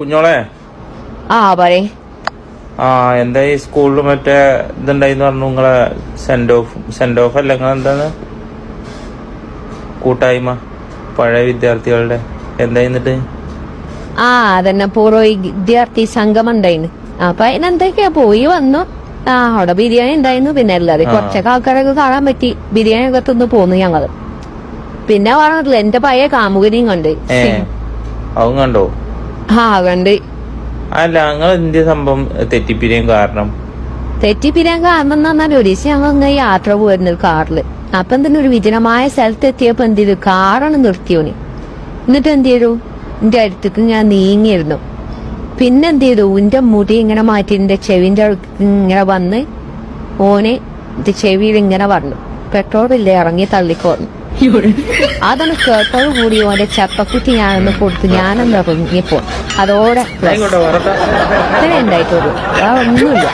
കുഞ്ഞോളെ പറയ്. എന്താ ഈ സ്കൂളിൽ മറ്റേ ഇതുണ്ടായിന്ന് പറഞ്ഞു നിങ്ങളെ സെന്റ് ഓഫ് അല്ല നിങ്ങൾ എന്താണ് കൂട്ടായ്മ പഴയ വിദ്യാർത്ഥികളുടെ എന്തായിരുന്നിട്ട് അതന്നെ പൂർവ്വ വിദ്യാർത്ഥി സംഗമം ഉണ്ടായിരുന്നു. അപ്പൊ അതിനെന്തൊക്കെയാ പോയി വന്നു. അവിടെ ബിരിയാണി ഉണ്ടായിരുന്നു. പിന്നെ എല്ലാവരും കുറച്ചൊക്കെ ആൾക്കാരൊക്കെ കാണാൻ പറ്റി. ബിരിയാണി ഒക്കെ തിന്ന് പോന്നു ഞങ്ങള്. പിന്നെ പറഞ്ഞിട്ടില്ല എന്റെ പഴയ കാമുകനെയും കണ്ട്. അതും കണ്ടോ? കണ്ട്. അല്ല നിങ്ങൾ എന്ത് സംഭവം തെറ്റിപ്പിരിയാൻ കാരണം എന്ന് പറഞ്ഞാൽ ഒരു ദിവസം ഞങ്ങൾ ഇങ്ങനെ യാത്ര പോയിരുന്നു കാറില്. അപ്പൊ എന്തിനും ഒരു വിജനമായ സ്ഥലത്ത് എത്തിയപ്പോ എന്ത് ചെയ്തു, കാറാണ് നിർത്തിയോന്. എന്നിട്ട് എന്ത് ചെയ്തു, എന്റെ അടുത്തേക്ക് ഞാൻ നീങ്ങിയിരുന്നു. പിന്നെ എന്ത് ചെയ്തു, എന്റെ മുടി ഇങ്ങനെ മാറ്റി എന്റെ ചെവിന്റെ ഇങ്ങനെ വന്ന് ഓന് എന്റെ ചെവിയിൽ ഇങ്ങനെ പറഞ്ഞു, പെട്രോളില്ലേ ഇറങ്ങി തള്ളിക്കോന്നു. അതാണ് കേട്ടോട് കൂടി ഓന്റെ ചപ്പക്കുറ്റി ഞാനൊന്ന് കൊടുത്ത് ഞാനൊന്ന് ഇറങ്ങിപ്പോ. അതോടെ ഉണ്ടായിട്ടുള്ളൂ. ഒന്നുമില്ല.